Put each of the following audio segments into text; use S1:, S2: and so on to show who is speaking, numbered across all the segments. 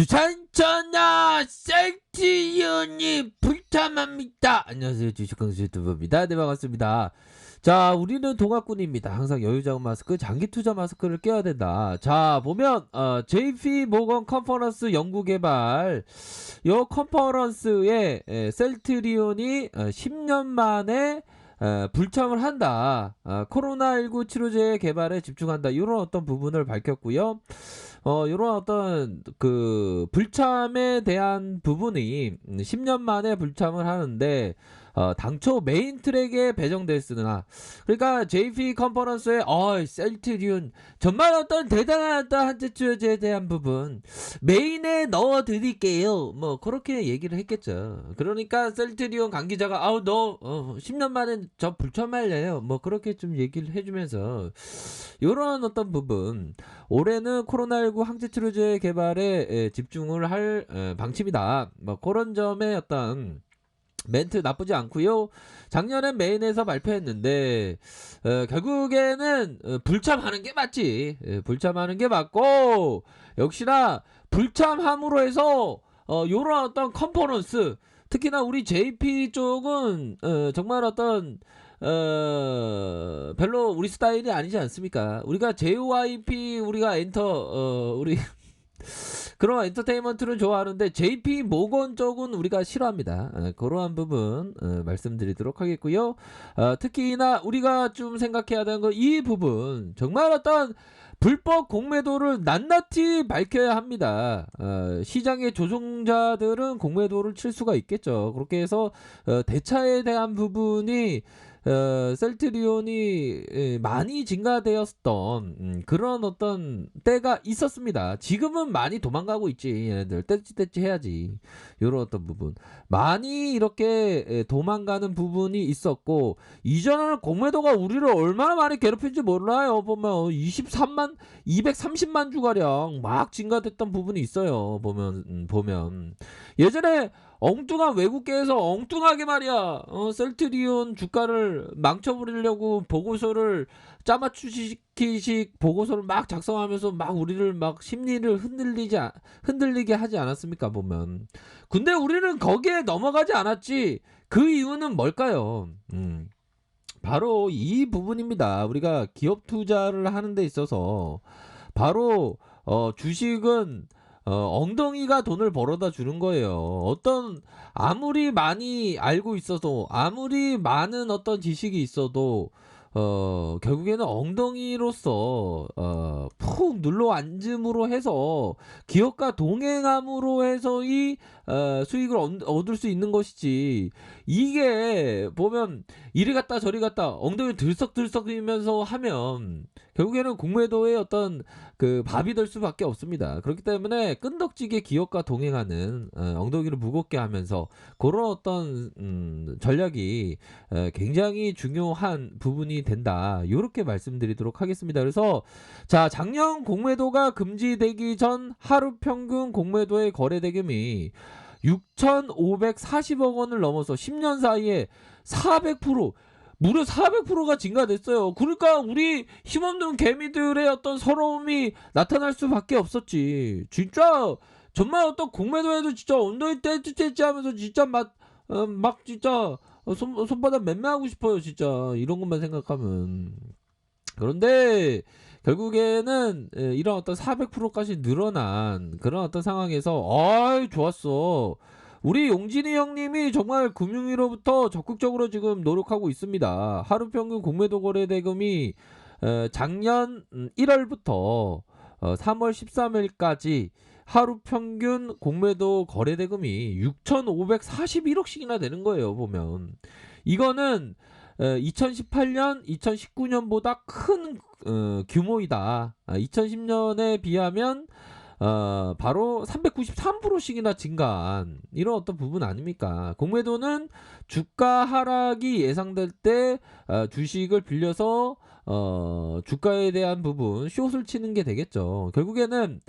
S1: 주산천하 셀티리온이 불참합니다. 안녕하세요, 주식강수 유튜브입니다. 네, 반갑습니다. 자, 우리는 동학군입니다. 항상 여유자금 마스크, 장기투자 마스크를 껴야 된다. 자, 보면 JP 모건 컨퍼런스 연구개발 요 컨퍼런스에 셀트리온이 10년 만에 불참을 한다. 코로나19 치료제 개발에 집중한다. 이런 어떤 부분을 밝혔고요. 요런 어떤 그 불참에 대한 부분이 10년 만에 불참을 하는데 당초 메인 트랙에 배정됐으나, 그러니까 JP 컨퍼런스에 셀트리온 정말 어떤 대단한 어떤 한제치료제에 대한 부분 메인에 넣어 드릴게요, 뭐 그렇게 얘기를 했겠죠. 그러니까 셀트리온 관계자가 너 10년 만에 저 불참할래요, 뭐 그렇게 좀 얘기를 해주면서 요런 어떤 부분, 올해는 코로나19 항체치료제 개발에 집중을 할 방침이다, 뭐 그런 점에 어떤 멘트 나쁘지 않고요. 작년엔 메인에서 발표했는데 결국에는 불참하는 게 맞지. 불참하는 게 맞고, 역시나 불참함으로 해서 요런 어떤 컨퍼런스, 특히나 우리 JP 쪽은 정말 어떤 별로 우리 스타일이 아니지 않습니까? 우리가 JYP, 우리가 우리 그런 엔터테인먼트를 좋아하는데 JP 모건 쪽은 우리가 싫어합니다. 그러한 부분 말씀드리도록 하겠고요. 특히나 우리가 좀 생각해야 되는 건 이 부분, 정말 어떤 불법 공매도를 낱낱이 밝혀야 합니다. 시장의 조종자들은 공매도를 칠 수가 있겠죠. 그렇게 해서 대차에 대한 부분이 셀트리온이 많이 증가되었던 그런 어떤 때가 있었습니다. 지금은 많이 도망가고 있지. 얘네들 떼찌떼찌 해야지. 요런 어떤 부분 많이 이렇게 도망가는 부분이 있었고, 이전에는 공매도가 우리를 얼마나 많이 괴롭힌지 몰라요. 보면 230만 주가량 막 증가됐던 부분이 있어요. 보면 예전에 엉뚱한 외국계에서 엉뚱하게 말이야, 셀트리온 주가를 망쳐버리려고 보고서를 짜맞추기식 보고서를 막 작성하면서 막 우리를 막 심리를 흔들리게 하지 않았습니까? 보면. 근데 우리는 거기에 넘어가지 않았지. 그 이유는 뭘까요? 바로 이 부분입니다. 우리가 기업 투자를 하는 데 있어서 바로 주식은 엉덩이가 돈을 벌어다 주는 거예요. 아무리 많이 알고 있어도, 아무리 많은 어떤 지식이 있어도 결국에는 엉덩이로서 푹 눌러 앉음으로 해서, 기업과 동행함으로 해서 이 수익을 얻을 수 있는 것이지, 이게 보면 이리 갔다 저리 갔다 엉덩이 들썩들썩이면서 하면 결국에는 공매도의 어떤 그 밥이 될 수밖에 없습니다. 그렇기 때문에 끈덕지게 기업과 동행하는, 엉덩이를 무겁게 하면서 그런 어떤 전략이 굉장히 중요한 부분이 된다, 이렇게 말씀드리도록 하겠습니다. 그래서 자, 작년 공매도가 금지되기 전 하루 평균 공매도의 거래 대금이 6,540억 원을 넘어서 10년 사이에 400%, 무려 400%가 증가됐어요. 그러니까 우리 힘없는 개미들의 어떤 서러움이 나타날 수밖에 없었지. 진짜 정말 어떤 공매도에도 진짜 엉덩이 떼찌떼찌 하면서 진짜 막 진짜 손바닥 맴매하고 싶어요. 진짜 이런 것만 생각하면. 그런데 결국에는 이런 어떤 400%까지 늘어난 그런 어떤 상황에서 좋았어. 우리 용진이 형님이 정말 금융위로부터 적극적으로 지금 노력하고 있습니다. 하루 평균 공매도 거래 대금이 작년 1월부터 3월 13일까지 하루 평균 공매도 거래 대금이 6,541억씩이나 되는 거예요. 보면 이거는 2018년, 2019년보다 큰 규모이다. 2010년에 비하면 바로 393%씩이나 증가한 이런 어떤 부분 아닙니까? 공매도는 주가 하락이 예상될 때 주식을 빌려서 주가에 대한 부분 숏을 치는 게 되겠죠. 결국에는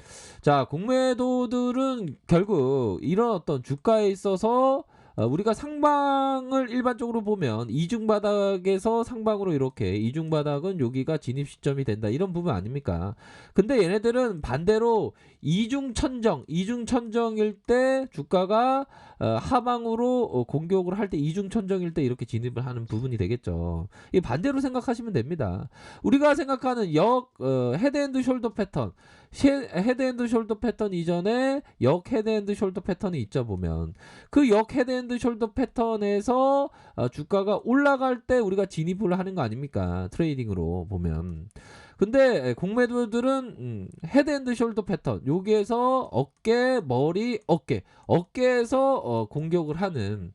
S1: 자, 공매도들은 결국 이런 어떤 주가에 있어서 우리가 상방을 일반적으로 보면 이중바닥에서 상방으로 이렇게 이중바닥은 여기가 진입 시점이 된다 이런 부분 아닙니까? 근데 얘네들은 반대로 이중천정일 때 주가가 하방으로 공격을 할 때 이중천정일 때 이렇게 진입을 하는 부분이 되겠죠. 이 반대로 생각하시면 됩니다. 우리가 생각하는 헤드앤드 숄더 패턴, 헤드앤드 숄더 패턴 이전에 헤드앤드 숄더 패턴이 있죠 보면 그 헤드앤드 숄더 패턴에서 주가가 올라갈 때 우리가 진입을 하는 거 아닙니까? 트레이딩으로 보면. 근데 공매도들은 헤드앤드 숄더 패턴 여기에서 어깨, 머리, 어깨에서 공격을 하는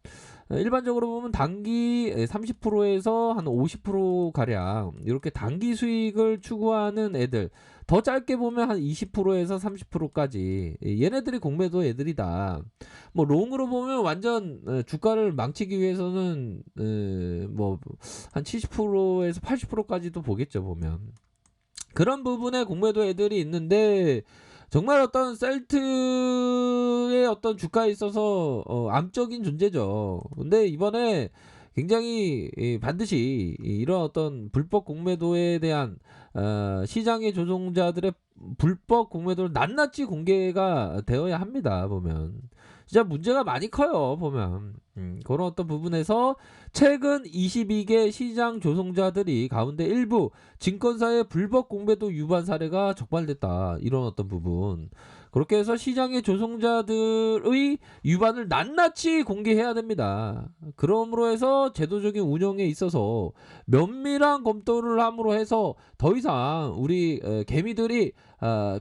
S1: 일반적으로 보면 단기 30%에서 한 50% 가량 이렇게 단기 수익을 추구하는 애들 더 짧게 보면 한 20%에서 30%까지 얘네들이 공매도 애들이다. 뭐 롱으로 보면 완전 주가를 망치기 위해서는 뭐 한 70%에서 80%까지도 보겠죠 보면. 그런 부분에 공매도 애들이 있는데 정말 어떤 셀트의 어떤 주가에 있어서 암적인 존재죠. 근데 이번에 굉장히 반드시 이런 어떤 불법 공매도에 대한 시장의 조종자들의 불법 공매도를 낱낱이 공개가 되어야 합니다. 보면 진짜 문제가 많이 커요. 보면 그런 어떤 부분에서 최근 22개 시장 조종자들이 가운데 일부 증권사의 불법 공매도 위반 사례가 적발됐다. 이런 어떤 부분. 그렇게 해서 시장의 조종자들의 위반을 낱낱이 공개해야 됩니다. 그러므로 해서 제도적인 운영에 있어서 면밀한 검토를 함으로 해서 더 이상 우리 개미들이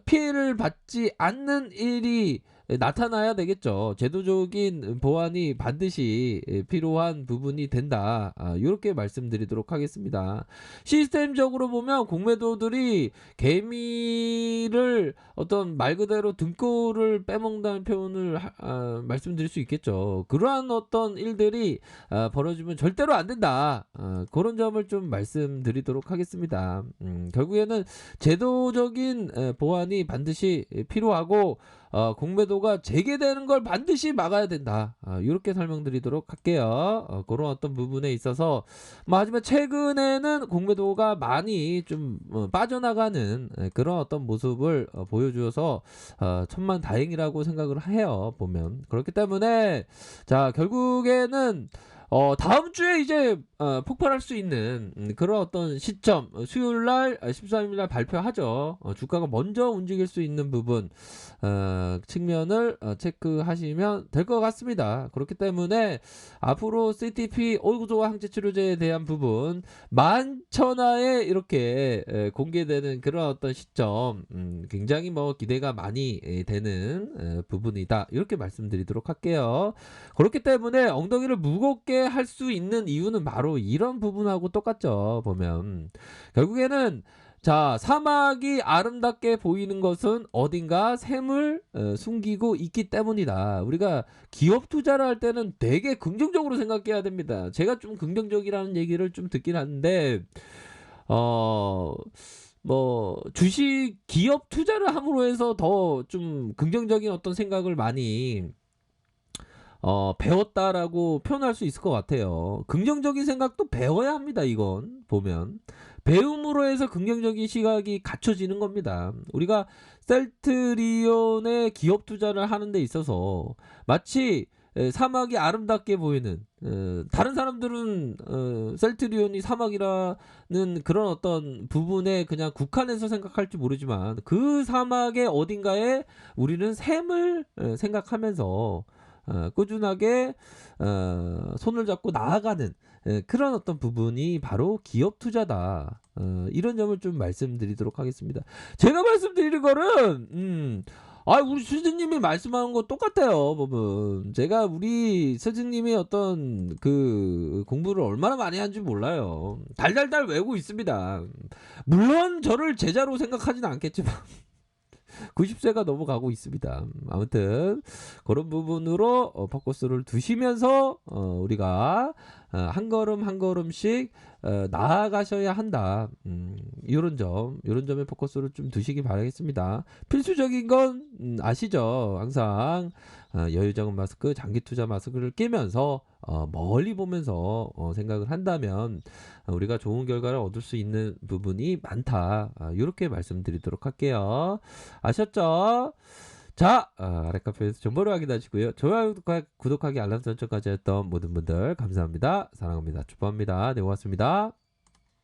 S1: 피해를 받지 않는 일이 나타나야 되겠죠. 제도적인 보완이 반드시 필요한 부분이 된다. 이렇게 말씀드리도록 하겠습니다. 시스템적으로 보면 공매도들이 개미를 어떤 말 그대로 등골을 빼먹는다는 표현을 말씀드릴 수 있겠죠. 그러한 어떤 일들이 벌어지면 절대로 안 된다. 그런 점을 좀 말씀드리도록 하겠습니다. 결국에는 제도적인 보완이 반드시 필요하고 공매도가 재개되는 걸 반드시 막아야 된다. 이렇게 설명드리도록 할게요. 그런 어떤 부분에 있어서 하지만 최근에는 공매도가 많이 좀 빠져나가는 그런 어떤 모습을 보여주어서 천만다행이라고 생각을 해요. 보면 그렇기 때문에 자 결국에는 다음 주에 이제 폭발할 수 있는 그런 어떤 시점 수요일날 13일날 발표하죠. 주가가 먼저 움직일 수 있는 부분 측면을 체크하시면 될 것 같습니다. 그렇기 때문에 앞으로 CTP 얼구조화 항체치료제에 대한 부분 만천하에 이렇게 공개되는 그런 어떤 시점 굉장히 뭐 기대가 많이 되는 부분이다. 이렇게 말씀드리도록 할게요. 그렇기 때문에 엉덩이를 무겁게 할 수 있는 이유는 바로 이런 부분하고 똑같죠. 보면 결국에는 자 사막이 아름답게 보이는 것은 어딘가 샘을 숨기고 있기 때문이다. 우리가 기업 투자를 할 때는 되게 긍정적으로 생각해야 됩니다. 제가 좀 긍정적이라는 얘기를 좀 듣긴 하는데 뭐 주식 기업 투자를 함으로 해서 더 좀 긍정적인 어떤 생각을 많이 배웠다라고 표현할 수 있을 것 같아요. 긍정적인 생각도 배워야 합니다. 이건 보면 배움으로 해서 긍정적인 시각이 갖춰지는 겁니다. 우리가 셀트리온의 기업 투자를 하는 데 있어서 마치 사막이 아름답게 보이는 다른 사람들은 셀트리온이 사막이라는 그런 어떤 부분에 그냥 국한해서 생각할지 모르지만 그 사막의 어딘가에 우리는 샘을 생각하면서 꾸준하게 손을 잡고 나아가는 그런 어떤 부분이 바로 기업 투자다. 이런 점을 좀 말씀드리도록 하겠습니다. 제가 말씀드리는 거는 우리 스승님이 말씀하는 거 똑같아요. 보면 제가 우리 스승님이 어떤 그 공부를 얼마나 많이 한지 몰라요. 달달달 외우고 있습니다. 물론 저를 제자로 생각하지는 않겠지만 90세가 넘어가고 있습니다. 아무튼 그런 부분으로 포커스를 두시면서 우리가 한 걸음 한 걸음씩 나아가셔야 한다. 요런 점에 포커스를 좀 두시기 바라겠습니다. 필수적인 건 아시죠? 항상 여유 적은 마스크, 장기 투자 마스크를 끼면서 멀리 보면서 생각을 한다면 우리가 좋은 결과를 얻을 수 있는 부분이 많다. 요렇게 말씀드리도록 할게요. 아셨죠? 자, 아래 카페에서 정보를 확인하시고요. 좋아요, 구독하기, 알람 설정까지 했던 모든 분들 감사합니다. 사랑합니다. 축복합니다. 네, 고맙습니다.